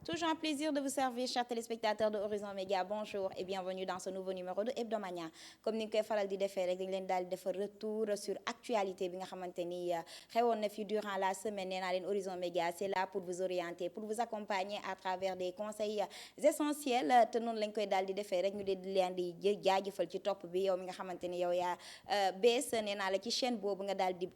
Toujours un plaisir de vous servir, chers téléspectateurs de Horizon Média. Bonjour et bienvenue dans ce nouveau numéro de Hebdomania. Comme ni ñu koy faral di defee rek dañ leen daal di defar retour sur actualité bi nga xamante ni xewoon na fi durant la semaine. Nee naa leen Horizon Média c'est là pour vous orienter, pour vous accompagner à travers des conseils essentiels te noonu lañ koy daal di defee rek ñu di leen di jaajëfal ci topp bi yow mi nga xamante ni yow yaa bees nee naa la ci chaîne boobu nga daal di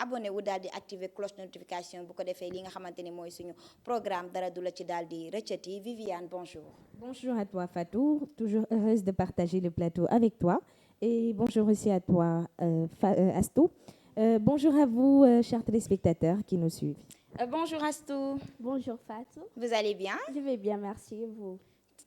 abonné wu daal di activer cloche notification bu ko defee li nga xamante ni mooy suñu programme dara du la ci daal di rëccati. Viviane, bonjour. Bonjour à toi Fatou, toujours heureuse de partager le plateau avec toi. Et bonjour aussi à toi Astou. Bonjour à vous chers téléspectateurs qui nous suivent. Bonjour Astou. Bonjour Fatou. Vous allez bien? Je vais bien, merci. Et vous?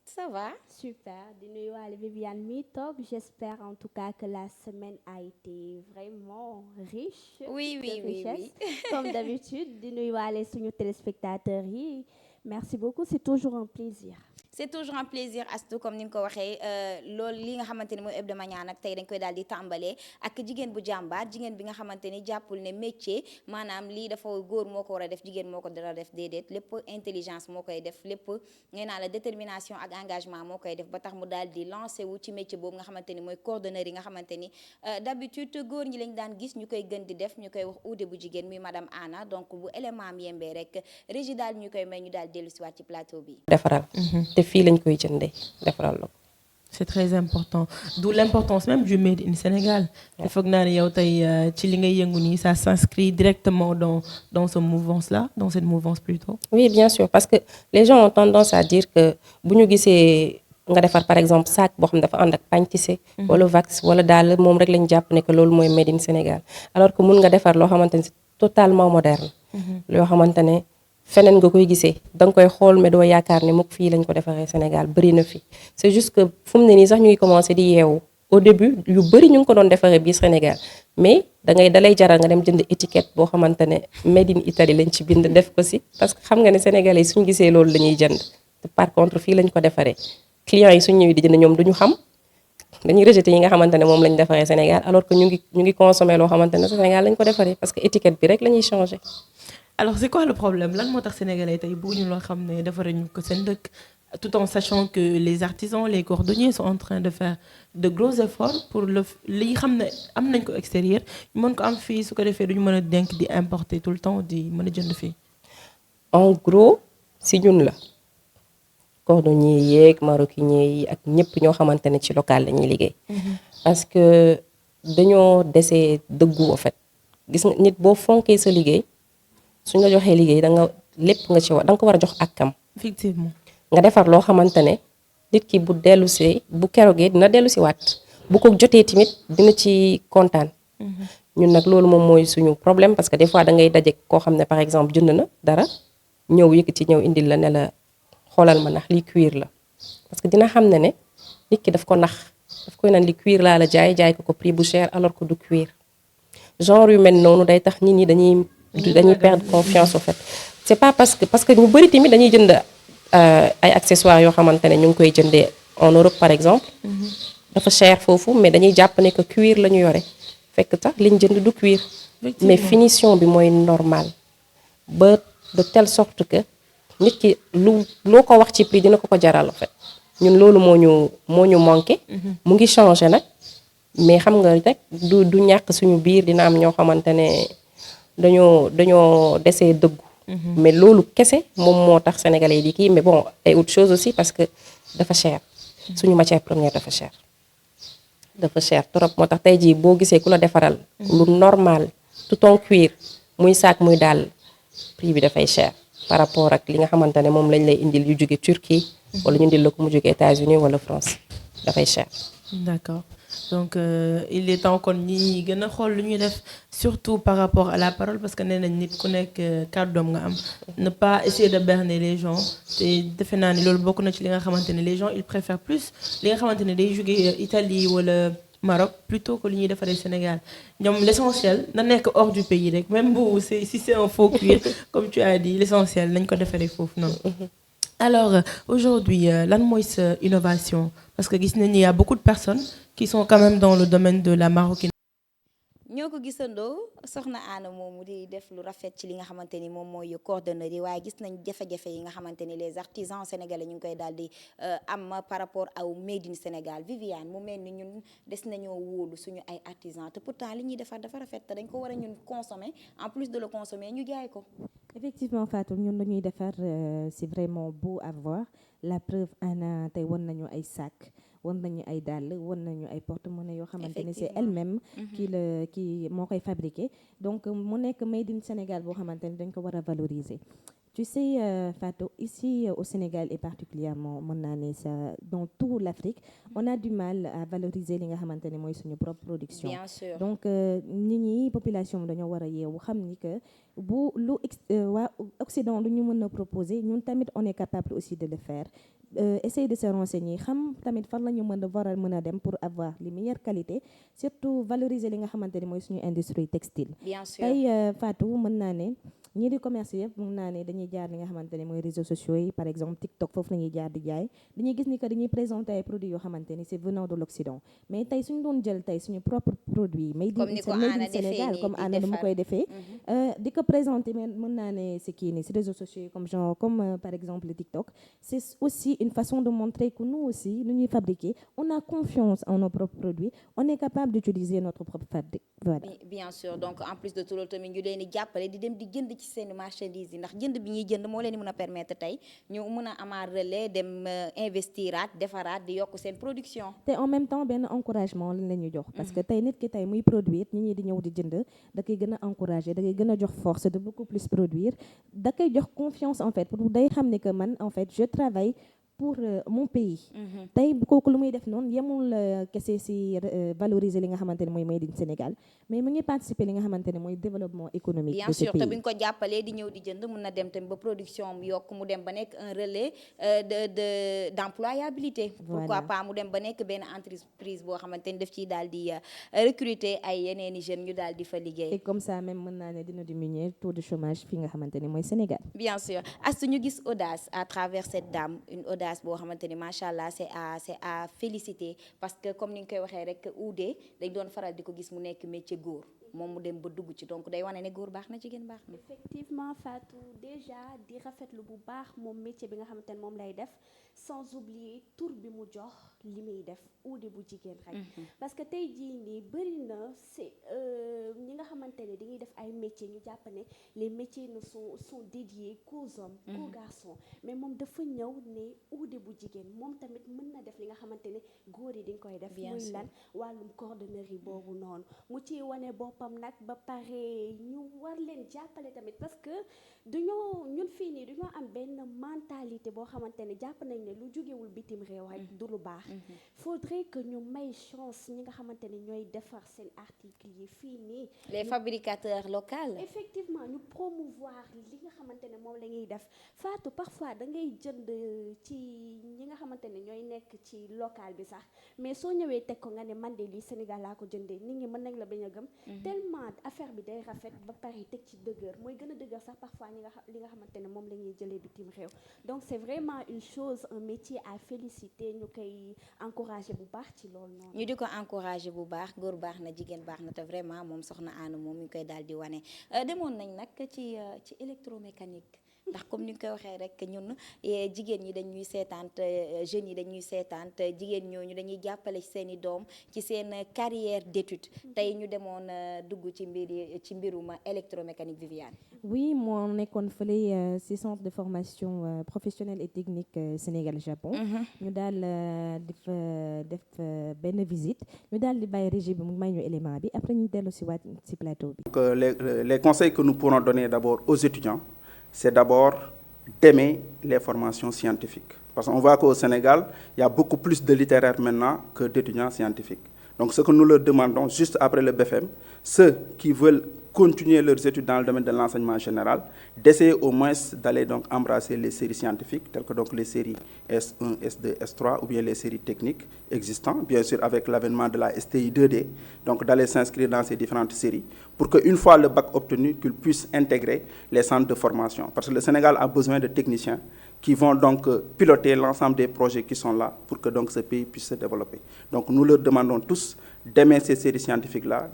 Ça va? Super. Di nuyuwaale Viviane mi toog. J'espère en tout cas que la semaine a été vraiment riche. Oui, oui, de richesse. oui. Comme d'habitude, di nuyuwaale suñu téléspectateurs yi. Merci beaucoup, c'est toujours un plaisir. C'est toujours un plaisir Astou comme ni nga ko waxee loolu li nga xamante ni mooy hebdomadaire nag tey dañ koy daal di tàmbalee ak jigéen bu jàmbaar jigéen bi nga xamante ni jàppul ne métier maanaam lii dafa góor moo ko war a def jigéen moo ko dara def déedéet lépp intelligence moo koy def lépp nee naa la détermination ak engagement moo koy def ba tax mu daal di lancé wu ci métier boobu nga xamante ni mooy coordonneur yi nga xamante ni d'habitude góor ñi lañ daan gis ñu koy gën di def ñu koy wax uude bu jigéen muy madame Anna donc bu élément am yembee rek régie daal ñu koy may ñu daal dellu si waat ci plateau bi. defaral te fii lañ koy jëndee defaral la ko. C'est très important d'où l'importance même du Made in Sénégal. te foog naa ne yow tey ci li ngay yëngu nii ça s'inscrit directement dans ce mouvance là dans cette mouvance plutôt. Oui bien sûr parce que les gens ont tendance à dire que bu ñu gisee nga defar par exemple sac boo xam ne dafa ànd ak pagne tissé wala wax wala daal moom rek lañ jàpp ne que loolu mooy Made in Sénégal alors que mun nga defar loo xamante ne c'est totalement moderne. loo xamante ne feneen nga koy gisee danga koy xool mais doo yaakaar ne mukk fii lañ ko defaree Sénégal bëri na fi c'est juste que fu mu ne nii sax ñu ngi commencé di yeewu au début yu bëri ñu ngi ko doon defaree biir Sénégal mais dalay jaral nga dem jënd étiquette boo xamante ne Made in Italy lañ ci bind def ko si parce que xam nga ne Sénégalais suñu gisee loolu la ñuy jënd te par contre fii lañ ko defaree clients yi suñu ñëwee di jënd ñoom duñu xam dañuy rejeter yi nga xamante ne moom lañ defaree Sénégal alors que ñu ngi consommer loo xamante ne Sénégal lañ ko defaree parce que étiquette bi rek la ñuy changer. Alors c'est quoi le problème lan moo tax sénégalais tey bëgguñu loo xam ne defaruñu ko seen dëkk tout en sachant que les artisans les cordonniers sont en train de faire de gros efforts pour li xam ne am nañ ko extérieur ñu mën ko am fii su ko defee duñu mën a denk di importer tout le temps di mën a jënd fii. En gros si ñun la cordonnier yeeg maroquinier yi ak ñëpp ñoo xamante ne ci local la ñuy liggéey. parce que dañoo desee dëggu en fait gis nga nit boo fonkee sa liggéey. suñ la joxee liggéey da nga lépp nga ci war da nga ko war a jox akkam. Effectivement. nga defar loo xamante ne nit ki bu dellu see bu kerogee dina dellu si waat bu ko jotee tamit dina ci kontaan. ñun nag loolu moom mooy suñu problème parce que des fois da ngay daje koo xam ne par exemple jënd na dara ñëw yëkkati ñëw indil la ne la xoolal ma ndax lii cuir la parce que dina xam ne nit ki daf ko nax daf koy naan li cuir laa la jaay ko prix bu cher alors que du cuir genre yu mel noonu day tax nit ñi dañuy perdre confiance au fait c'est pas parce que ñu bari tamit dañuy jënd ay accessoires yoo xamante ne ñu ngi koy jëndee en Europe par exemple dafa cher foofu mais dañuy jàpp ne que cuir la ñu yore fekk sax liñ jënd du cuir mais finition bi mooy normal ba de telle sorte que nit ki loo ko wax ci prix dina ko jaral en fait ñun loolu moo ñu manqué mu ngi changé nag mais xam nga rek du ñàkk suñu biir dina am ñoo xamante ne dañoo desee dëggu mais loolu kese moom moo tax sénégalais yi di kii mais bon et autre chose aussi parce que dafa cher suñu matière première dafa cher trop moo tax tey jii boo gisee ku la defaral lu normal tout en cuir muy sac muy daal prix bi dafay cher par rapport ak li nga xamante ne moom lañ lay indil yu jóge Turquie wala ñu indil la ko mu jóge États-Unis wala France dafay cher. D'accord. Donc il est temps kon ñi gën a xool lu ñuy def surtout par rapport à la parole parce que nee nañ nit ku nekk kàddoom nga am ne pas essayer de berner les gens te defe naa ni loolu bokk na ci li nga xamante ne les gens ils préfèrent plus li nga xamante ne day jógee Italie wala Maroc plutôt que lu ñuy defaree Sénégal ñoom l'essentiel na nekk hors du pays rek même bu si c'est un faux cuir comme tu as dit l'essentiel nañ ko defaree foofu noonu. Alors aujourd'hui lan mooy sa innovation parce que gis nañ ni y a beaucoup de personnes qui sont quand même dans le domaine de la maroquinerie. ñoo ko gisandoo soxna Anna moomu di def lu rafet ci li nga xamante ni moom mooy coordonnerie waaye gis nañ jafe-jafe yi nga xamante ni les artisans sénégalais ñu ngi koy daal di am par rapport aw made in Sénégal. Viviane, mu mel ni ñun des nañoo wóolu suñu ay artisans te pourtant li ñuy defar dafa rafet te dañ ko war a ñun consommer en plus de le consommer ñu jaay ko. Effectivement Fatou ñun dañuy defar c'est vraiment beau à voir. La preuve Anna tey won nañu ay sac won nañu ay dàll won nañu ay porte-monnaie yoo xamante ne c'est elle-même qui moo koy fabriqué. Donc mu nekk made in Sénégal boo xamante ne dañ ko war a valoriser. Tu sais Fatou, ici au Sénégal et particulièrement mën naa ne ça dans toute l'Afrique on a du mal à valoriser li nga xamante ne mooy suñu propre production. Bien sûr. Donc nit ñi population bi dañoo war a yeewu xam ni que bu lu waa Occident lu ñu mën a proposer ñun tamit on est capable aussi de le faire. Essayer de se renseigner xam tamit fan la ñu war a mën a dem pour avoir les meilleures qualités, surtout valoriser li nga xamante ne mooy suñu industrie textile. Bien sûr. Tey Fatou mën naa ne ñii di commerce yëpp mën naa ne dañuy jaar li nga xamante ne mooy réseaux sociaux yi, par exemple TikTok, foofu la ñuy jaar di jaay. dañuy gis ni que dañuy présenter ay produits yoo xamante ni c'est venant de l'Occident, mais tey suñu doon jël tey suñu propre produit made in Sénégal comme Anna nu mu koy defee di ko présenter mais mën naa ne c'est kii nii si réseaux sociaux yi comme par exemple le TikTok, c'est aussi une façon de montrer que nous aussi lu ñuy fabriquer on a confiance en nos propres produits, on est capable d'utiliser notre propre fabrique. Voilà. Bien sûr, donc en plus de tout loolu tamit ñu leen di jàppale di dem di jënd ci seen marchandise yi ndax jënd bi ñuy jënd moo leen di mën a permettre tey ñu mën a amaat relais dem investiraat defaraat di yokk seen production. te en même temps benn encouragement lañ la ñu jox. parce que tey nit ki tey muy produire nit ñi di ñëw di jënd da koy gën a encourager da koy gën a jox force de beaucoup plus produire da koy jox confiance en fait pour day xam ne que man en fait je travaille pour mon pays. tey kooku lu muy def noonu yemul kese si valoriser li nga xamante ne mooy made in Sénégal mais mu ngi participer li nga xamante ne mooy développement économique bien de ce sûr pays. te bu ñu ko jàppalee di ñëw di jënd mun na dem tamit ba production am yokk mu dem ba nekk un relais d'employabilité. Voilà. Pourquoi pas mu dem ba nekk benn entreprise boo xamante ni daf ciy daal di recruter ay yeneeni jeunes ñu daal di fa liggéey. et comme ça même mën naa ne dina diminuer taux de chômage fi nga xamante ne mooy Sénégal. Bien sûr Astou ñu gis audace à travers cette dame, une audace boo xamante ni macha allah c'est à féliciter parce que comme ni nga koy waxee rek uude dañ doon faral di ko gis mu nekk métier góor moom mu dem ba dugg ci donc day wane ne góor baax na jigéen baax na. Effectivement Fatou, déjà di rafetlu bu baax moom métier bi nga xamante ne moom lay def sans oublier tur bi mu jox li muy def uude bu jigéen rek. parce que tey jii nii bëri na c'est ñi nga xamante ne dañuy def ay métiers ñu jàpp ne les métiers ne sont dédiés qu'aux hommes, qu'aux garçons, mais moom dafa ñëw ne uude bu jigéen moom tamit mën na def li nga xamante ne góor yi dañ koy def. muy lan wàllum coordonnerie boobu noonu mu ciy wane boppam nag ba pare ñu war leen jàppale tamit parce que ñun fii nii dañoo am benn mentalité boo xamante ne jàpp nañ ne lu jógewul bitim réew rek du lu baax. faudrait que ñu may chance ñi nga xamante ne ñooy defar seen articles yi fii nii. les fabricateurs locaux. effectivement ñu promouvoir li nga xamante ne moom la ñuy def Fatou parfois da ngay jënd ci ñi nga xamante ne ñooy nekk ci local bi sax mais soo ñëwee teg ko nga ne man de lii Sénégal laa ko jëndee nit ñi mën nañ la bañ a gëm. tellement affaire bi day rafet ba pare teg ci dëgër mooy gën a dëgër sax parfois li nga xamante ne moom la ñuy jëlee bitim réew donc c'est vraiment une chose, un métier à féliciter ñu koy encourager bu baax ci loolu noonu. ñu di ko encourager bu baax góor baax na jigéen baax na te vraiment moom soxna Anna moom mi ngi koy daal di wane demoon nañ nag ci électromécanique. ndax comme ni nga koy waxee rek ñun jigéen ñi dañuy seetaan jeunes yi dañuy seetaan jigéen ñooñu dañuy jàppale seen i doom ci seen carrière d'études tey ñu demoon dugg ci mbirum électromécanique. Viviane. oui moo nekkoon fële ci centre de formation professionnelle et technique Sénégal Japon. ñu daal def benn visite ñu daal di bàyyi régie bi mu may ñu élément bi après ñu dellu ci waat ci plateau bi. Donc les conseils que nous pourrons donner d'abord aux étudiants, c'est d'abord d'aimer les formations scientifiques. Parce qu'on voit qu'au Sénégal, il y a beaucoup plus de littéraires maintenant que d'étudiants scientifiques. Donc ce que nous leur demandons, juste après le BFM, ceux qui veulent continuer leurs études dans le domaine de l'enseignement général, d'essayer au moins d'aller donc embrasser les séries scientifiques, telles que donc les séries S1, S2, S3, ou bien les séries techniques existantes, bien sûr avec l'avènement de la STI 2D, donc d'aller s'inscrire dans ces différentes séries, pour qu'une fois le bac obtenu, qu'ils puissent intégrer les centres de formation. Parce que le Sénégal a besoin de techniciens qui vont donc piloter l'ensemble des projets qui sont là pour que donc ce pays puisse se développer. Donc nous leur demandons tous d'aimer ces séries scientifiques-là,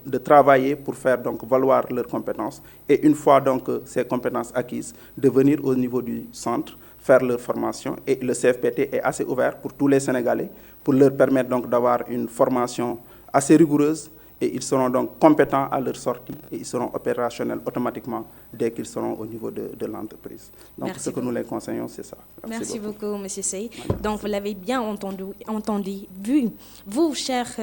de travailler pour faire donc valoir leurs compétences et une fois donc ces compétences acquises, de venir au niveau du centre, faire leur formation et le CFPT est assez ouvert pour tous les Sénégalais pour leur permettre donc d'avoir une formation assez rigoureuse et ils seront donc compétents à leur sortie et ils seront opérationnels automatiquement dès qu'ils seront au niveau de l'entreprise. Donc Merci ce que nous les conseillons, c'est ça. Merci beaucoup, M. Sey. Donc, vous l'avez bien entendu, vu, vous, chers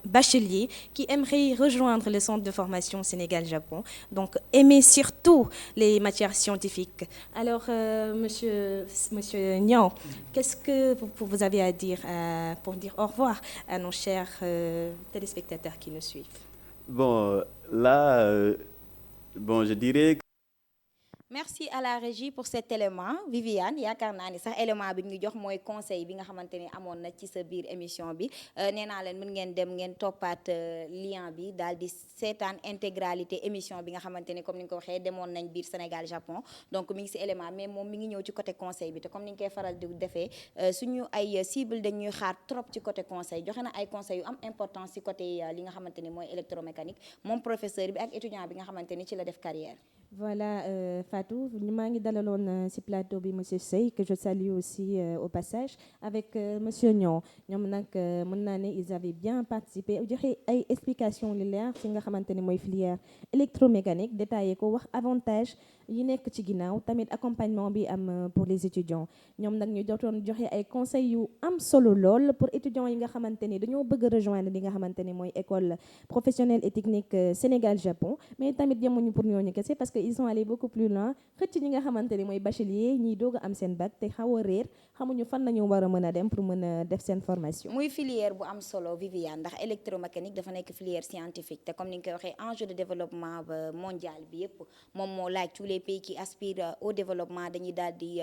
bacheliers, qui aimeriez rejoindre le centre de formation Sénégal-Japon, donc aimez surtout les matières scientifiques. Alors, monsieur Niang, qu'est-ce que vous avez à dire pour dire au revoir à nos chers téléspectateurs qui nous suivent? Bon, là, bon, je dirais merci à la régie pour cet élément Viviane yaakaar naa ni sax élément bi ñu jox mooy conseil bi nga xamante ni amoon na ci sa biir émission bi nee naa leen mën ngeen dem ngeen toppaat lien bi daal di seetaan intégralité émission bi nga xamante ni comme ni nga ko waxee demoon nañ biir Sénégal Japon donc mi ngi ci élément mais moom mi ngi ñëw ci côté conseil bi te comme ni ñu koy faral di defee suñu ay cible dañuy xaar trop ci côté conseil joxe na ay conseils yu am importance ci côté li nga xamante ni mooy électromécanique moom professeur bi ak étudiant bi nga xamante ni ci la def carrière. Voilà, Fatou, maa ngi dalaloon ci plateau bi monsieur Sey que je salue aussi au passage avec monsieur Niang ñoom nag mën naa ne ils avaient bien participé joxe ay explications yu leer ci nga xamante ne mooy filière électromécanique détaillé ko wax avantage yi nekk ci ginnaaw tamit accompagnement bi am pour les étudiants ñoom nag ñu doon joxe ay conseils yu am solo lool pour étudiants yi nga xamante ni dañoo bëgg a rejoindre li nga xamante ne mooy école professionnelle et technique Sénégal-Japon mais tamit yemuñu pour ñooñu kese parce que ils sont allés beaucoup plus loin xëcc ñi nga xamante ni mooy bachelier ñiy doog a am seen bac te xaw a réer xamuñu fan nañu war a mën a dem pour mën a def seen formation. muy filière bu am solo Viviane ndax électromécanique dafa nekk filière scientifique te comme ni nga koy waxee enjeu de développement mondial bi yëpp moom moo laaj tous les pays qui aspirent au développement dañuy daal di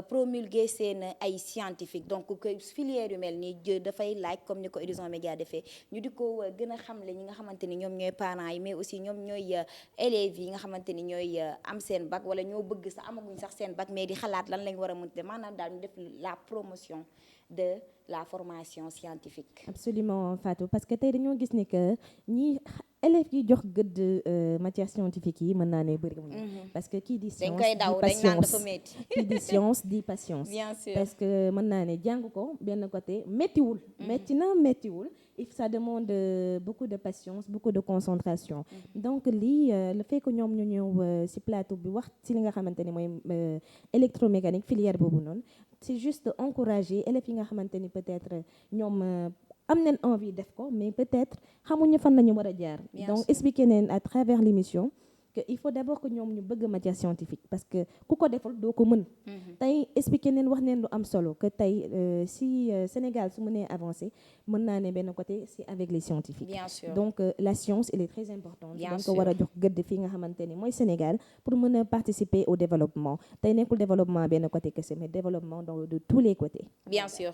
promulguer seen ay scientifique donc filière yu mel nii dafay laaj comme ni ko Horizon Média defee ñu di ko gën a xamle ñi nga xamante ni ñoom ñooy parents yi mais aussi ñoom ñooy élèves yi nga xamante ni ñooy am seen bac wala ñoo bëgg sax amaguñ sax seen bac mais di xalaat lan lañ war a mën te maanaam daal ñu def la promotion de la formation scientifique. Absolument Fatou parce que tey dañoo gis ni que ñi élèves yi jox gëdd matière scientifique yi mën naa ne bëriwuñu parce que kii di science dañ koy daw dañ naan dafa métti kii di science di patience bien sûr parce que mën naa ne jàng ko benn côté méttiwul métti na méttiwul et ça demande beaucoup de patience beaucoup de concentration donc lii le fait que ñoom ñu ñëw ci plateau bi wax ci li nga xamante ne mooy électromécanique filière boobu noonu c'est juste encourager élèves yi nga xamante ni peut-être ñoom am nañ envie def ko mais peut-être xamuñu fan lañu war a jaar donc expliquer neen à travers l'émission que il faut d'abord que ñoom ñu bëgg matière scientifique parce que ku ko deful doo ko mën tey expliquer neen wax neen lu am solo que tey si Sénégal su mënee avancer mën naa ne benn côté c'est avec les scientifiques bien sûr donc la science elle est très importante bien donc sûr war a jox gëdd fi nga xamante ni mooy Sénégal pour mën a participer au développement tey nekkul développement benn côté kese mais développement de tous les côtés bien sûr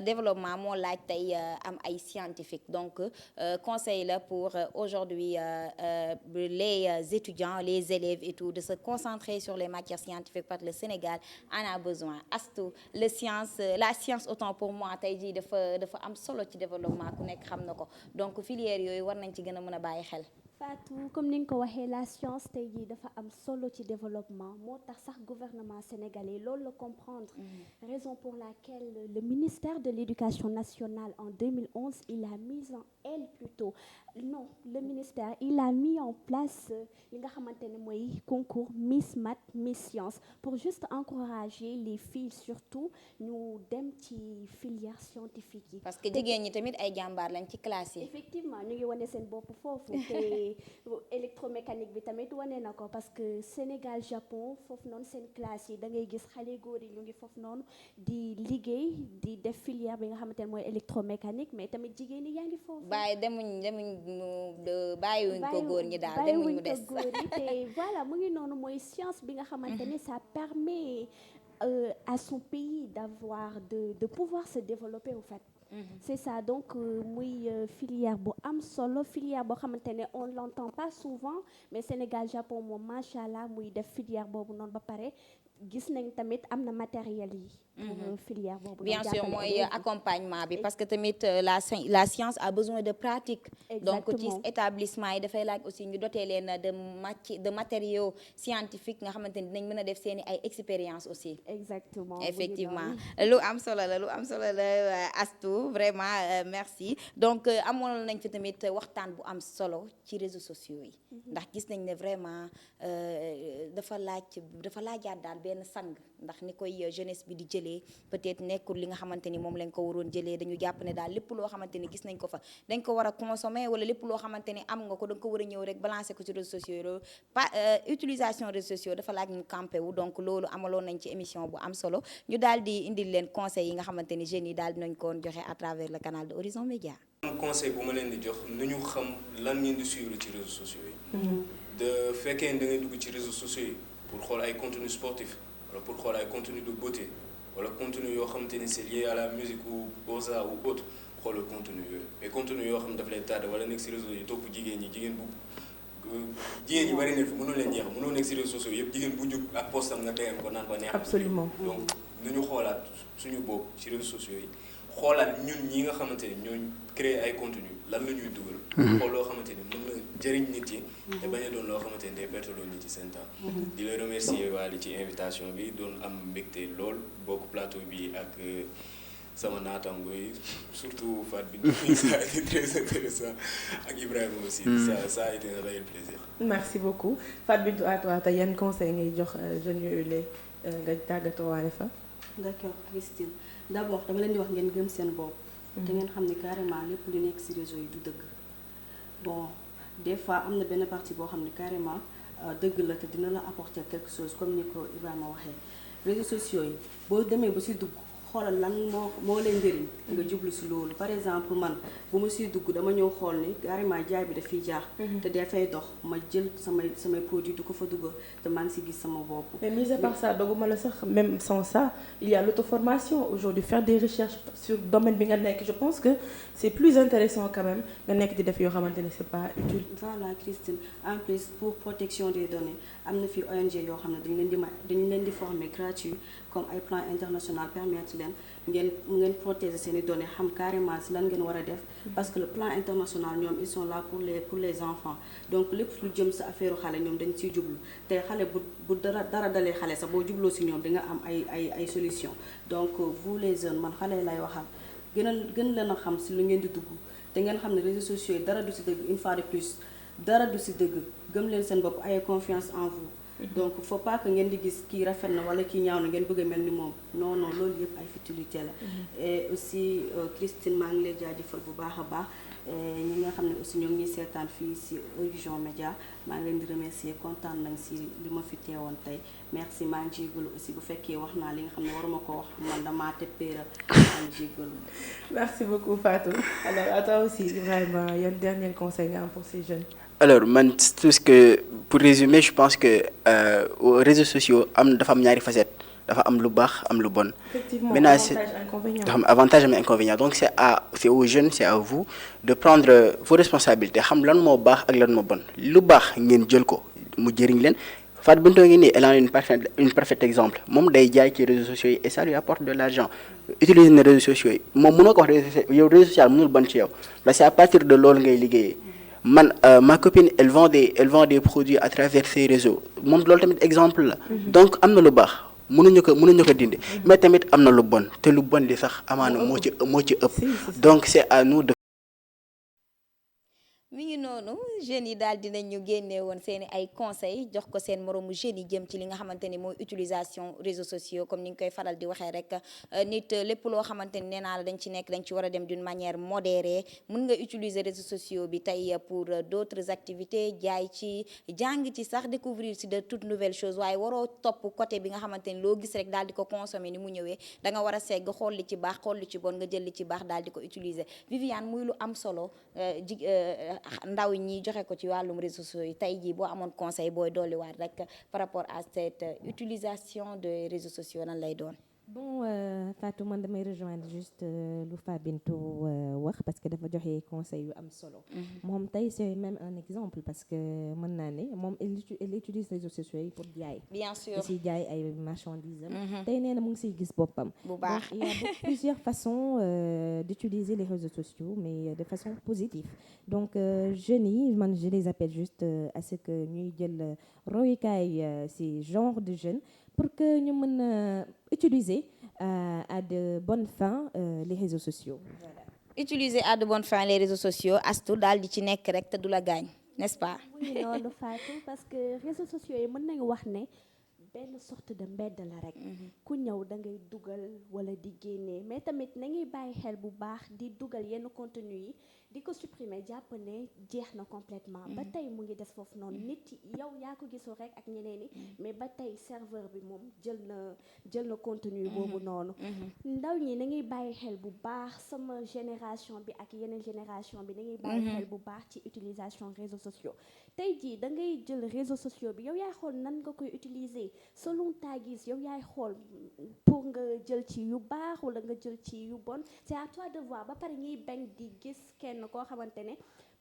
développement moo laaj tey am ay scientifique donc conseil la pour aujourd'hui les étudiants, les élèves et tout, de se concentrer sur les matières scientifiques parce que le Sénégal en a besoin. Astou, la science autant pour moi tey jii dafa am solo ci développement ku nekk xam na ko donc filière yooyu war nañ ci gën a mën a bàyyi xel. Fatou comme ni nga ko waxee la science tey jii dafa am solo ci développement moo tax sax gouvernement sénégalais loolu la comprendre raison pour laquelle le ministère de l'éducation nationale en 2011 il a mis en elle plutôt non le ministère il a mis en place li nga xamante ne mooy concours Miss Math Miss Science pour juste encourager les filles surtout ñu dem ci filière scientifique yi. parce que jigéen ñi tamit ay jàmbaar lañ ci classe yi. effectivement ñu ngi wane seen bopp foofu te électromécanique bi tamit wane na ko parce que Sénégal Japon foofu noonu seen classe yi da ngay gis xale góor yi ñu ngi foofu noonu di liggéey di def filière bi nga xamante ne mooy électromécanique mais tamit jigéen ñi yaa ngi foofu. bàyyiwuñ ko góor ñi daal demuñ mu des te voilà mu ngi noonu mooy science bi nga xamante ne ça permet à son pays d'avoir de pouvoir se développer au fait. C'est ça donc muy filière bu am solo filière boo xamante ne on l'entend pas souvent mais Sénégal Japon moom macha allah muy def filière boobu noonu ba pare gis nañ tamit am na matériel yi pour filière boobu bien sûr jàppale mooy élèves yi. accompagnement bi parce que tamit la science a besoin de pratique. donc ci Exactement. établissement yi dafay laaj aussi ñu dotee leen de matériaux scientifiques nga xamante ni dinañ mën a def seeni ay expérience aussi. Exactement. effectivement lu am solo la Astou vraiment merci donc amoon nañ fi tamit waxtaan bu am solo ci réseaux sociaux yi ndax gis nañ ne vraiment dafa laajaat daal benn sang ndax ni koy jeunesse bi di jëlee peut-être nekkul li nga xamante ni moom lañ ko waroon jëlee dañu jàpp ne daal lépp loo xamante ni gis nañ ko fa dañ ko war a consommer wala lépp loo xamante ni am nga ko da nga ko war a ñëw rek balancer ko ci réseaux sociaux yi utilisation réseaux sociaux dafa laaj ñu campé wu donc loolu amaloon nañ ci émission bu am solo ñu daal di indil leen conseils yi nga xamante ni jeunes yi daal dinañ ko joxe à travers le canal de Horizon Média. am conseil bu ma leen di jox nañu xam lan ngeen di suivre ci réseaux sociaux yi. de fekkee da ngay dugg ci réseaux sociaux yi pour xool ay contenu sportif wala pour xool ay contenu de beauté wala contenu yoo xamante ni c'est lié à la musique ou aux arts ou autre xoolal contenu yooyu mais contenu yoo xam ne daf lay tardé wala nekk ci réseaux yi topp jigéen ñi bari na fi mënoo leen jeex mënoo nekk ci réseaux sociaux yëpp jigéen bu jug ak postam nga tegem ko naan ko neex. Absolument. donc nañu xoolaat suñu bopp ci réseaux sociaux yi xoolaat ñun ñi nga xamante ni ñooñu créer ay contenu lan la ñuy dugal. xool loo xamante ni mën na jëriñ nit yi. te bañ a doon loo xamante ni day perteloo nit yi seen temps. di la remercier waale ci invitation bi doon am mbégte lool bokk plateau bi ak sama naataango yi surtout Fat Bintou ça a été très intéressant ak Ibrahima aussi. ça a été un réel plaisir. merci beaucoup Fat Bintou à toi te yan conseil ngay jox jeunes yooyu la nga tàggatoo waale fa. d'accord Christine d'abord dama leen di wax ngeen gëm seen bopp. te ngeen xam ne carrément lépp lu nekk ci réseau yi du dëgg. bon des fois am na benn partie boo xam ne carrément dëgg la te dina la apporter quelque chose comme ni ko Ibrahima waxee réseaux sociaux yi boo demee ba ci dugg. xoolal lan moo leen njëriñ nga jublu si loolu par exemple man bu ma siy dugg dama ñëw xool ni carrément jaay bi dafiy jaax te dafay dox ma jël samay produit du ko fa dugg te maa ngi si gis sama bopp. mais mis à part ça doguma la sax même sans ça il y a l'auto-formation aujourd'hui faire des recherches sur domaine bi nga nekk je pense que c'est plus intéressant quand même nga nekk di def yoo xamante ni c'est pas utile. voilà Christine en plus pour protection des données am na fi ONG yoo xam ne dañu leen di former gratuit comme ay plan international permettre leen ngeen protéger seen i données xam carrément si lan ngeen war a def parce que le plan international ñoom ils sont là pour les enfants donc lépp lu jëm sa affaire xale ñoom dañ siy jublu te xale bu dara dalee xale sax boo jubloo si ñoom di nga am ay solution donc vous les jeunes man xale lay waxal gën leen a xam si lu ngeen di dugg te ngeen xam ne réseaux sociaux yi dara du si dëgg une fois de plus dara du si dëgg gëm leen seen bopp ay confiance en vous. donc faut pas que ngeen di gis kii rafet na wala kii ñaaw na ngeen bëgg a mel ni moom non loolu yëpp ay futilité la. et aussi Christine maa ngi lay jaajëfal bu baax a baax ñi nga xam ne aussi ñoo ngi seetaan fii ci Horizon Média maa ngi leen di remercier kontaan nañ ci li ma fi teewoon tey merci maa ngi jégalu aussi bu fekkee wax naa li nga xam ne waruma ko wax man damaa teppeeral maa ngi jégalu. merci beaucoup Fatou alors à toi aussi vraiment yan dernier conseil nga am pour ces jeunes. alors man tout ce que pour résumer je pense que aux réseaux sociaux dafa am ñaari facettes dafa am lu baax am lu bon. effectivement maintenant avantage inconvénient. dafa am avantage am inconvénient donc c'est aux jeunes c'est à vous de prendre vos responsabilités xam lan moo baax ak lan moo bon lu baax ngeen jël ko mu jëriñ leen Fat Bintou ngi nii elle a une parfaite exemple moom day jaay ci réseaux sociaux yi et ça lui apporte de l'argent utiliser na réseaux sociaux yi moom mënoo ko wax réseau social mënul bon ci yow parce que à partir de loolu ngay liggéeyee. man ma copine elle vend des produits à travers ces réseaux moom loolu tamit exemple la. donc am na lu baax mënuñu ko dindi. mais tamit am na lu bon te lu bon li sax amaana moo ci ëpp. donc c'est à nous de. mi ngi noonu jeunes yi daal dinañu génne woon seen ay conseils jox ko seen moroomu jeunes yi jëm ci li nga xamante ni mooy utilisation réseaux sociaux comme ni ñu koy faral di waxee rek nit lépp loo xamante ni nee naa la dañ ci nekk dañ ci war a dem d'une manière modérée mën nga utiliser réseaux sociaux bi tey pour d'autres activités jaay ci jàng ci sax découvrir ci de toutes nouvelles choses waaye waroo topp côté bi nga xamante ni loo gis rek daal di ko consommer ni mu ñëwee da nga war a segg xool li ci baax xool li ci bon nga jël li ci baax daal di ko utiliser Viviane muy lu am solo ndaw ñi joxe ko ci wàllum réseaux sociaux yi tey jii boo amoon conseil booy dolliwaat rek par rapport à cette utilisation de réseaux sociaux nan lay doon. Bon Fatou man damay rejoindre juste lu Fa Bintou wax parce que dafa joxe conseil yu am solo. moom tey c'est même un exemple parce que mën naa ne moom elle utilise réseaux sociaux yi pour jaay. bien sûr aussi jaay ay marchandises am. tey nee na mu ngi siy gis boppam. bu baax donc il y a plusieurs façons d'utiliser les réseaux sociaux mais de façon positive donc jeunes yi man je les appelle juste à ce que ñuy jël royukaay ces genres de jeunes. pour que ñu mën a utiliser à de bonnes fins les réseaux sociaux. Voilà. Utiliser à de bonnes fins les réseaux sociaux astu daal di ci nekk rek te du la gaañ n'est-ce pas. muy loolu Fatou parce que réseaux sociaux yi mën nañu wax ne benn sorte de mbedd la rek. ku ñëw da ngay dugal wala di génnee mais tamit nañuy bàyyi xel bu baax di dugal yenn contenu yi di ko supprimer jàpp ne jeex na complètement ba tey mu ngi des foofu noonu nit yow yaa ko gisul rek ak ñeneen ñi mais ba tey serveur bi moom jël na contenu boobu noonu ndaw ñi nañuy bàyyi xel bu baax sama génération bi ak yeneen génération bi nañuy bàyyi xel bu baax ci utilisation réseaux sociaux tey jii da ngay jël réseaux sociaux bi yow yaay xool nan nga koy utiliser selon ta gis yow yaay xool pour nga jël ci yu baax wala nga jël ci yu bon c'est à toi de voir ba pare ñuy bañ di gis kenn koo xamante ne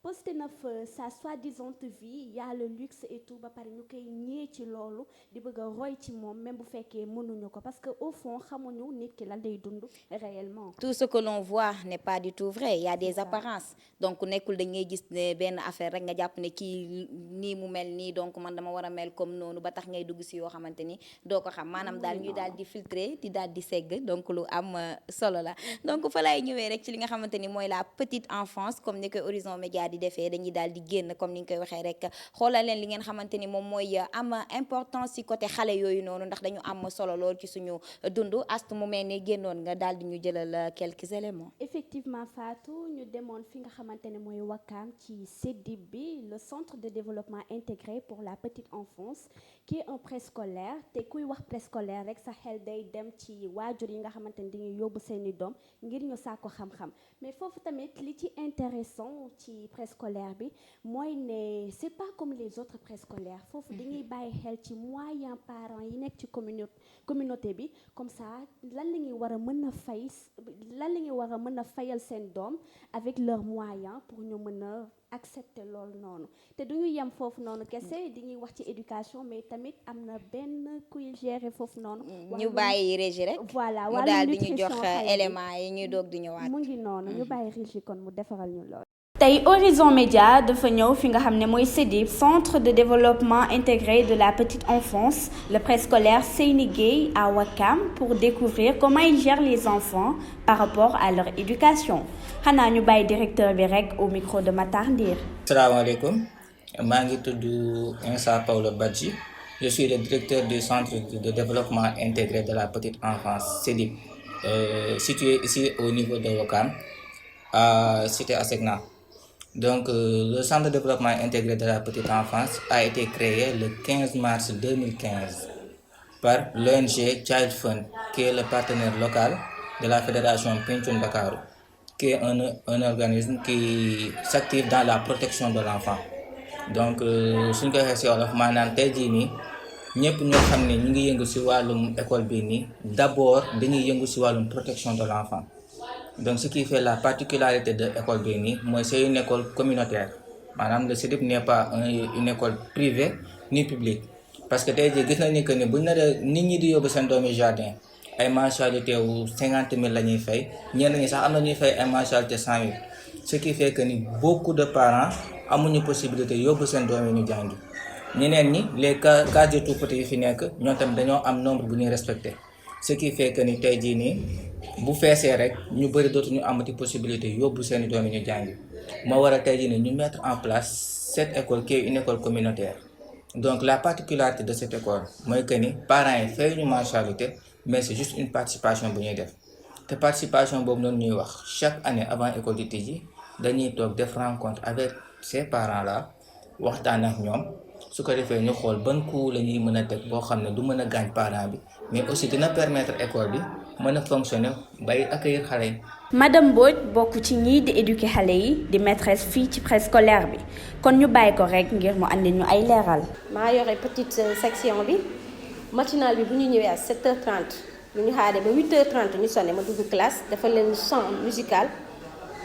posté na fa sa soi-disant vie y a le luxe et tout ba pare ñu koy ñee ci loolu di bëgg a roy ci moom même bu fekkee mënuñu ko parce que au fond xamuñu nit ki lan lay dund réellement. tout ce que l'on voit n'est pas du tout vrai il y a des apparences donc nekkul da ngay gis ne benn affaire rek nga jàpp ne kii nii mu mel nii donc man dama war a mel comme noonu ba tax ngay dugg si yoo xamante ni doo ko xam maanaam daal ñuy daal di filtrer di daal di segg donc lu am solo la donc fa lay ñëwee rek ci li nga xamante ni mooy la petite enfance comme ni koy Horizon Média di defee dañuy daal di génn comme ni ñu koy waxee rek xoolal leen li ngeen xamante ni moom mooy am importance ci côté xale yooyu noonu ndax dañu am solo lool ci suñu dund astu mu mel ni génnoon nga daal di ñu jëlal quelques éléments. effectivement Fatou ñu demoon fi nga xamante ne mooy Wakam ci CEDIB bi le centre de développement intégré pour la petite enfance qui est un préscolaire te kuy wax préscolaire rek sa xel day dem ci waajur yi nga xamante ni dañuy yóbbu seeni doom ngir ñu saako xam-xam mais foofu tamit li ci intéressant ci préscolaire bi mooy ne c'est pas comme les autres préscolaires foofu dañuy bàyyi xel ci moyen parents yi nekk ci communauté bi comme ça lan la ñuy war a mën a fayal seen doom avec leurs moyens pour ñu mën a accepter loolu noonu te duñu yem foofu noonu kese dañuy wax ci éducation mais tamit am na benn kuy gérer foofu noonu. ñu bàyyi régie rek. voilà mu daal di ñu jox éléments yi ñuy doog di ñëwaat. mu ngi noonu ñu bàyyi régie kon mu defaral ñu loolu. tey Horizon Média dafa ñëw fi nga xam ne mooy CEDIB centre de développement intégré de la petite enfance le préscolaire Seyni Gueye à Wakam pour découvrir comment ils gèrent les enfants par rapport à leur éducation xanaa ñu bàyyi directeur bi rek au micro de Matar Ndir. Asalaamaaleykum maa ngi tudd Insa Paulo Badji je suis le directeur du centre de développement intégré de la petite enfance CEDIB situé ici au niveau de Wakam à Cité Asegna. Donc, le centre de développement intégré de la petite enfance a été créé le 15 mars 2015 par l'ONG Child Fund, qui est le partenaire local de la fédération Pencum Dakaru, qui est un organisme qui s'active dans la protection de l'enfant. Donc, suñ ko waxee ci wolof maanaam tey jii nii ñëpp ñoo xam ne ñu ngi yëngu ci wàllum école bi nii d'abord dañuy yëngu ci wàllum protection de l'enfant. Donc ce qui fait la particularité de l'école bi nii mooy c'est une école communautaire maanaam le CEDIB n'est pas une école privée ni publique parce que tey jii gis nañu que ni buñ naree nit ñi di yóbbu seen doomi jardin ay mensualité wu 50 000 la ñuy fay ñenn ñi sax am na ñuy fay ay mensualité 100 000 ce qui fait que ni beaucoup de parents amuñu possibilité yóbbu seen doom yi ñu jàngi ñeneen ñi les cas de tout petits yi fi nekk ñoo tam dañoo am nombre bu ñuy respecté ce qui fait que ni tey jii nii bu feesee rek ñu bëri dootuñu amati possibilité yóbbu seeni doom yi ñu jàngi moo waral tey jii nii ñu mettre en place cette école qui est une école communautaire donc la particularité de cette école mooy que ni parents yi fay ñu mensualité mais c'est juste une participation bu ñuy def te participation boobu noonu ñuy wax chaque année avant école di tijji dañuy toog def rencontre avec ces parents là waxtaan ak ñoom su ko defee ñu xool ban coût la ñuy mën a teg boo xam ne du mën a gaañ parent bi mais aussi dina permettre école bi mën a fonctionner bay accueillir xale yi. Madame Mbodj bokk ci ñii di éduquer xale yi di maîtresse fii ci préscolaire bi kon ñu bàyyi ko rek ngir mu andi ñu ay leeral. maa yore petite section bi matinale bi bu ñu ñëwee à 7h30 bu ñu xaaree ba 8h30 ñu sonné ma dugg classe dafa leen chant musical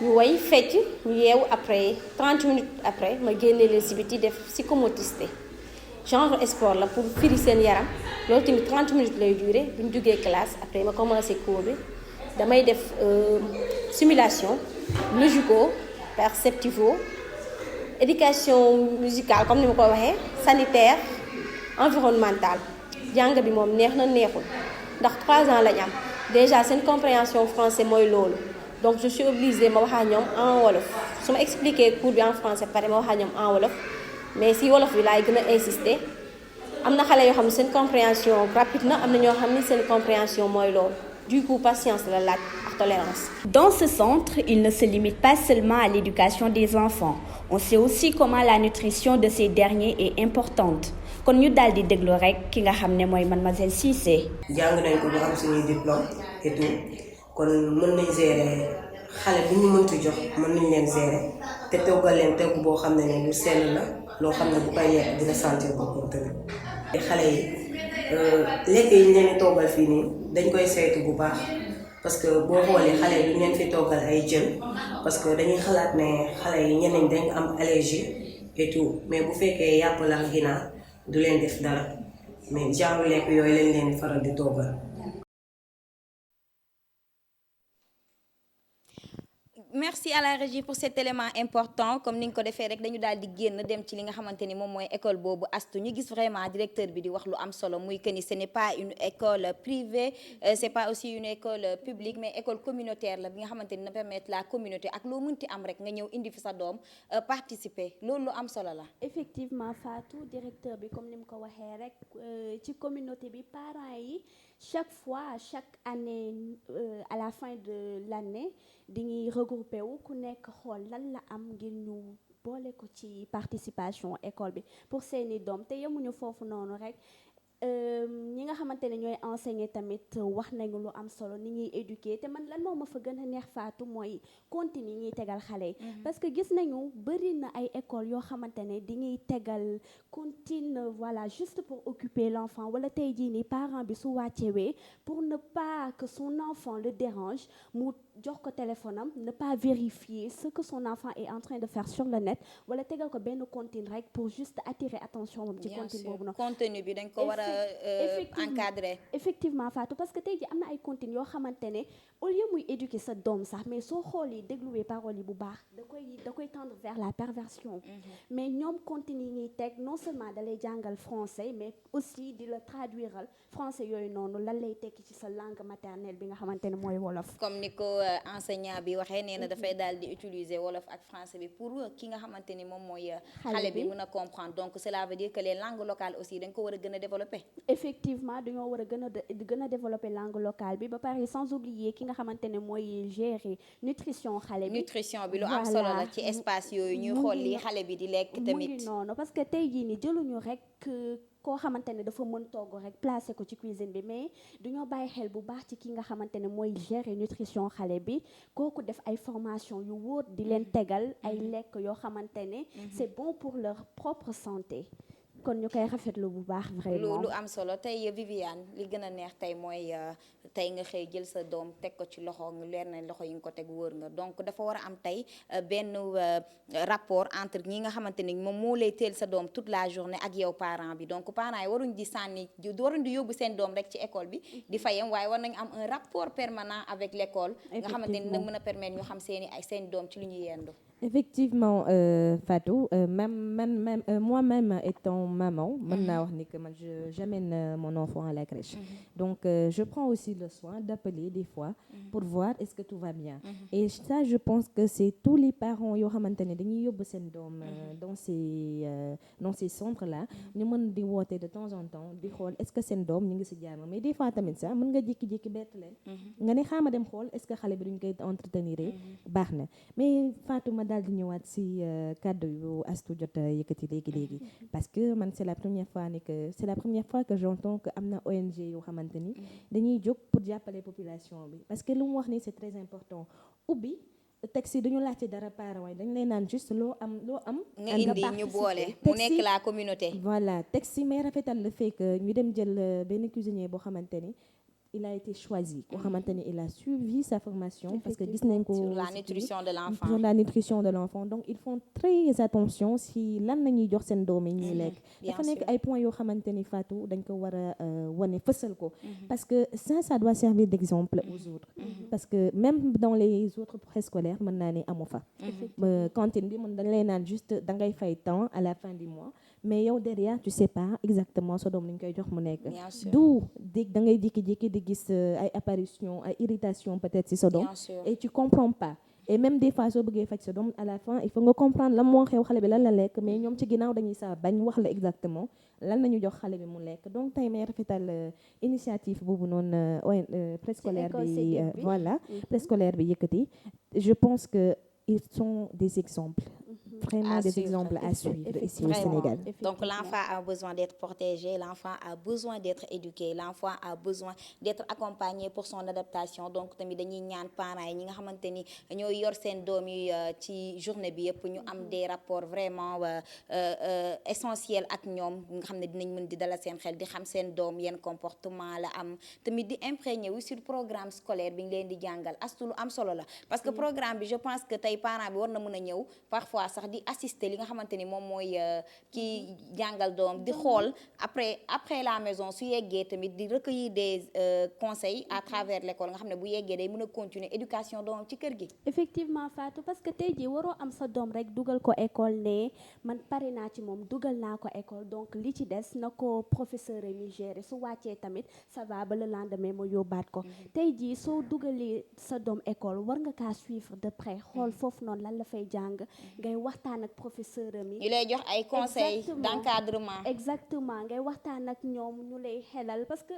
ñu woy fecc ñu yeewu après 30 minutes après ma génne leen si biti def psychomotricité genre sport la pour firi seen yaram loolu tamit 30 minutes lay durer bu ñu duggee classe après ma commencé cours bi damay def simulation logico perceptivo éducation musicale comme ni ma ko waxee sanitaire environnementale jàng bi moom neex na neexul ndax 3 ans lañ am déjà seen compréhension français mooy loolu donc je suis obligée ma wax ak ñoom en wolof su ma expliquer cours bi en français pare ma wax ak ñoom en wolof mais si wolof bi laay gën a insister am na xale yoo xam ne seen compréhension rapide na am na ñoo xam ne seen compréhension mooy loolu du coup patience la laaj ak tolérance. Dans ce centre, il ne se limite pas seulement à l'éducation des enfants. On sait aussi comment la nutrition de ces derniers est importante. kon ñu daal di déglu rek ki nga xam ne mooy mademoiselle Cissé. jàng nañ ko bu am suñuy diplôme et tout kon mën nañ gérer xale bu ñu mënti jox mën nañ leen gérer te toggal leen togg boo xam ne ne lu sell la loo xam ne bu koy lekk dina sentir boppam tamit. te xale yi lekk yi ñu leen di toggal fii nii dañ koy saytu bu baax parce que boo xoolee xale yi duñ leen fi toggal ay jën parce que dañuy xalaat ne xale yi ñeneen dañ am allergie et tout mais bu fekkee yàpp la ginaar du leen def dara mais genre lekk yooyu lañ leen di faral di toggal. merci à la régie pour cet élément important comme ni nga ko defee rek dañu daal di génn dem ci li nga xamante ni moom mooy école boobu astu ñu gis vraiment directeur bi di wax lu am solo muy que ni ce n'est pas une école privée c'est pas aussi une école publique mais école communautaire la bi nga xamante ni na permettre la communauté ak loo mënti am rek nga ñëw indi fi sa doom participer loolu lu am solo la. effectivement Fatou directeur bi comme ni mu ko waxee rek ci communauté bi parents yi chaque fois chaque année à la fin de l'année dañuy regroupé wu ku nekk xool lan la am ngir ñu boole ko ci participation école bi pour seeni doom te yemuñu foofu noonu rek ñi nga xamante ne ñooy enseigner tamit wax nañu lu am solo ni ñuy éduquer te man lan moo ma fa gën a neex Fatou mooy continue ñuy tegal xale yi parce que gis nañu bëri na ay école yoo xamante ne dañuy tegal continue voilà juste pour occuper l'enfant wala tey jii nii parent bi su wàccewee pour ne pas que son enfant le dérange mu jox ko téléphone am ne pas vérifier ce que son enfant est en train de faire sur le net wala tegal ko benn contenu rek pour juste attirer attention moom ci contenu boobu noonu contenu bi dañ ko war a encadrer effectivement Fatou parce que tey ji am na ay contenu yoo xamante ne au lieu muy éduquer sa doom sax mais soo xoolee dégluwee paroles yi bu baax da koy tendre vers la perversion mais ñoom contenu yi ñuy teg non seulement da lay jàngal français mais aussi di la traduiral français yooyu noonu lan lay tekki ci sa langue maternelle bi nga xamante ne mooy wolof comme ni ko enseignant bi waxee nee na dafay daal di utiliser wolof ak français bi pour ki nga xamante ni moom mooy xale bi mën a comprendre donc cela veut dire que les langues locales aussi dañ ko war a gën a développer effectivement dañoo war a gën a développer langue locale bi ba pare sans oublier ki nga xamante ne mooy gérer nutrition xale bi nutrition bi lu am solo la ci espace yooyu ñuy xool li xale bi di lekk tamit mu ngi noonu parce que tey jii ni jëluñu rek koo xamante ne dafa mën togg rek placer ko ci cuisine bi mais duñoo bàyyi xel bu baax ci ki nga xamante ne mooy gérer nutrition xale bi kooku def ay formation yu wóor di leen tegal ay lekk yoo xamante ne c'est bon pour leur propre santé kon ñu koy rafetlu bu baax vraiment lu am solo tey Viviane li gën a neex tey mooy tey nga xëy jël sa doom teg ko ci loxo nga leer na loxo yi nga ko teg wóor nga donc dafa war a am tey benn rapport entre ñi nga xamante ni moom moo lay teel sa doom toute la journée ak yow parent bi donc parents yi waruñ di sànni waruñ di yóbbu seen doom rek ci école bi di fayam waaye war nañ am un rapport permanent avec l'école nga xamante ni nag mën a permettre ñu xam seen doom ci lu ñu yendu. Effectivement, Fatou, moi-même étant maman, maintenant, j'amène mon enfant à la crèche. Donc, je prends aussi le soin d'appeler des fois pour voir est-ce que tout va bien. Et ça, je pense que c'est tous les parents qui ont dans ces centres-là, nous devons di woote de temps en temps di xool est-ce que seen doom ñu ngi ci jàmm mais des fois tamit sax mën nga jékki-jékki bett leen nga ne xaama dem xool est-ce que xale bi duñ koy entretenir baax na mais Fatou ma daal di ñëwaat ci kàddu yu Astou jot yëkkati léegi parce que man c'est la première fois que j'entends que am na ONG yoo xamante ni dañuy jóg pour jàppale population bi parce que lu mu wax ni c'est très important ubbi texte yi dañu laajte dara parents yi dañu lay naan juste loo am nga indi ñu boole mu nekk la communauté voilà texte yi may rafetal le fait que ñu dem jël benn cuisinier boo xamante ni il a été choisi koo xamante ni il a suivi sa formation parce que gis nañ ko sur la nutrition de l'enfant. sur la nutrition de l'enfant donc ils font très attention si lan la ñuy jox seen doom yi ñuy lekk dafa nekk ay points yoo xamante ni Fatou dañ ko war a wane fësal ko parce que ça doit servir d'exemple aux autres parce que même dans les autres préscolaires mën naa ne amu fa cantine bi mën dañ lay naan juste da ngay fay temps à la fin du mois mais yow derrière tu sais pas exactement sa doom li ñu koy jox mu nekk d'où da ngay jékki-jékki di gis ay apparition ay irritation peut-être ci sa doom et tu comprends pas et même des fois soo bëggee faj sa doom à la fin il faut nga comprendre lan moo xew xale bi lan la lekk mais ñoom ci ginnaaw dañuy sa bañ wax la exactement lan la ñu jox xale bi mu lekk donc tey may rafetal initiative boobu noonu préscolaire bi voilà préscolaire bi yëkkati je pense que ils sont des exemples vraiment des exemples à suivre ici au Sénégal. Donc l'enfant a besoin d'être protégé, l'enfant a besoin d'être éduqué, l'enfant a besoin d'être accompagné pour son adaptation. Donc tamit dañuy ñaan parents yi ñi nga xamante ni ñoo yor seen doom yi ci journée bi yëpp ñu am des rapports vraiment essentiels ak ñoom nga xam ne dinañ mën di dalal seen xel di xam seen doom yenn comportement la am tamit di imprégné wu sur programme scolaire bi ñu leen di jàngal astu lu am solo la parce que programme bi je pense que tey parent bi war na mën a ñëw parfois sax di assister li nga xamante ni moom mooy kii jàngal doom di xool après la maison su yeggee tamit di recueillir des conseils à travers l'école nga xam ne bu yeggee day mën a continuer éducation doom ci kër gi. effectivement Fatou parce que tey jii waroo am sa doom rek dugal ko école ne man pare naa ci moom dugal naa ko école donc li ci des na ko professeur mi gérer su wàccee tamit ça va ba le lendemain ma yóbbaat ko tey jii soo dugalee sa doom école war nga kaa suivre de près xool foofu noonu lan la fay jàng ngay waxtaan ak professeur mi ñu lay jox ay conseils d'encadrement exactement ngay waxtaan ak ñoom ñu lay xelal parce que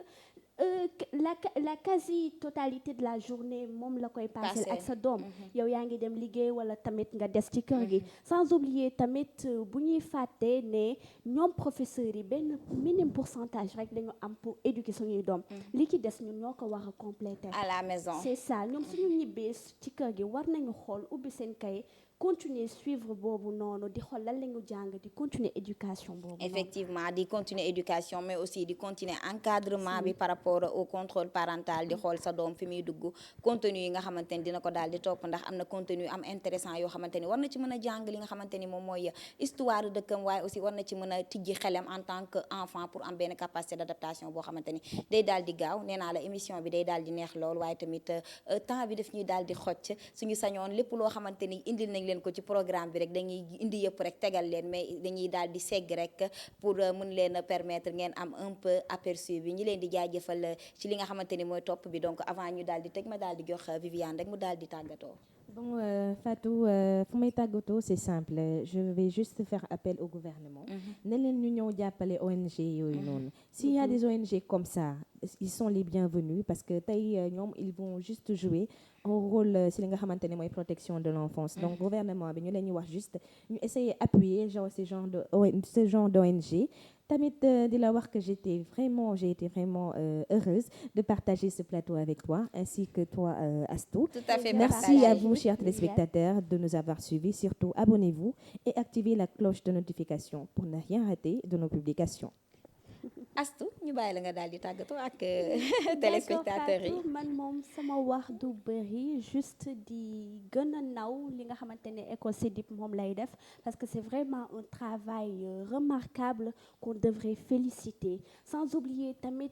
la quasi totalité de la journée moom la koy passer ak sa doom yow yaa ngi dem liggéey wala tamit nga des ci kër gi sans oublier tamit bu ñuy fàtte ne ñoom professeurs yi benn minime pourcentage rek dañu am pour éduquer suñuy doom li ci des ñun ñoo ko war a compléter à la maison c'est ça ñoom suñu ñibbee ci kër gi war nañu xool ubbi seen kay continuer suivre boobu noonu di xool lan la ñu jàng di continuer éducation boobu effectivement di continuer éducation mais aussi di continuer encadrement bi par rapport au contrôle parental di xool sa doom fi muy dugg contenu yi nga xamante ni dina ko daal di topp ndax am na contenu am intéressant yoo xamante ni war na ci mën a jàng li nga xamante ni moom mooy histoire dëkkam waaye aussi war na ci mën a tijji xelam en tant que enfant pour am benn capacité d'adaptation boo xamante ni day daal di gaaw nee naa la émission bi day daal di neex lool waaye tamit temps bi daf ñuy daal di xocc suñu sañoon lépp loo xamante ni indil nañ leen ko ci programme bi rek dañuy indi yëpp rek tegal leen mais dañuy daal di segg rek pour mën leen a permettre ngeen am un peu aperçu bi ñi leen di jaajëfal ci li nga xamante ni mooy topp bi donc avant ñu daal di tëj ma daal di jox Viviane rek mu daal di tàggatoo. Bon, Fatou, fu may tàggatoo c'est simple je vais juste faire appel au gouvernement ne leen ñu ñëw jàppale ONG yooyu noonu s'il y a des ONG comme ça ils sont les bienvenus parce que tey ñoom ils vont juste jouer un rôle si li nga xamante ne mooy protection de l'enfance donc gouvernement bi ñu leen ñu wax juste ñu essayer appuyer ce genre d'ONG tamit di la wax que j'ai été vraiment heureuse de partager ce plateau avec toi ainsi que toi Astou. Tout à fait. Merci à vous chers téléspectateurs de nous avoir suivis, surtout abonnez-vous et activez la cloche de notification pour ne rien rater de nos publications. Astou ñu bàyyi la nga daal di tàggatoo ak téléspectateurs yi. man moom sama wax du bëri juste di gën a naw li nga xamante ne école CEDIP moom lay def parce que c'est vraiment un travail remarquable qu'on devrait féliciter sans oublier tamit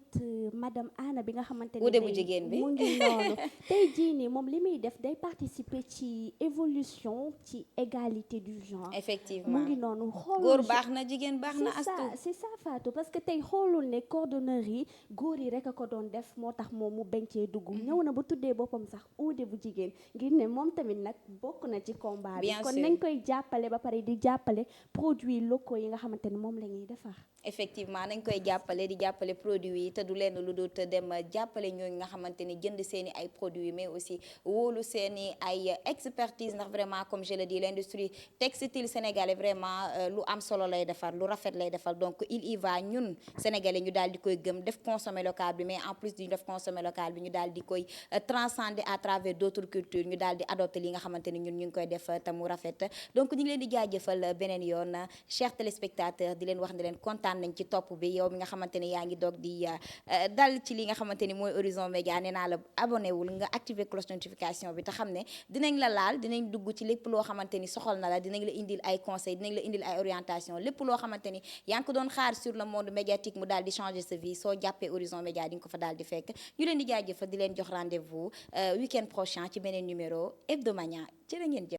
madame Anna bi nga xamante ne wuute bu jigéen bi mu ngi noonu tey jii nii moom li muy def day participer ci évolution ci égalité du genre. effectivement mu ngi noonu xool góor baax na jigéen baax na Astou. c'est ça Fatou parce que tey xoolul ne coordonneur yi góor yi rek a ko doon def moo tax moom mu bencee dugg ñëw na ba tuddee boppam sax uude bu jigéen ngir ne moom tamit nag bokk na ci combat bi kon nañ koy jàppale ba pare di jàppale produits locaux yi nga xamante ne moom la ñuy defar effectivement nañ koy jàppale di jàppale produits yi te du leen lu dul te dem jàppale ñooñu nga xamante ni jënd seeni ay produits mais aussi wóolu seeni ay expertise ndax vraiment comme je le dis l'industrie textile sénégalais vraiment lu am solo lay defar lu rafet lay defar donc il y va ñun sénégalais ñu daal di koy gëm def consommer local bi mais en plus du def consommer local bi ñu daal di koy transcender à travers d'autres cultures ñu daal di adopter li nga xamante ni ñun ñu ngi koy def te mu rafet donc ñu ngi leen di jaajëfal beneen yoon chers téléspectateurs di leen wax ne leen kontaan kontaan nañ ci topp bi yow mi nga xamante ni yaa ngi doog di dal ci li nga xamante ni mooy Horizon Média nee naa la abonné wul nga activer cloche notification bi te xam ne dinañ la laal dinañ dugg ci lépp loo xamante ni soxal na la dinañ la indil ay conseils dinañ la indil ay orientation lépp loo xamante ni yaa ngi ko doon xaar sur le monde médiatique mu daal di changer sa vie soo jàppee Horizon Média di nga ko fa daal di fekk ñu leen di jaajëfal di leen jox rendez-vous week-end prochain ci beneen numéro Hebdomania jërë ngeen jëf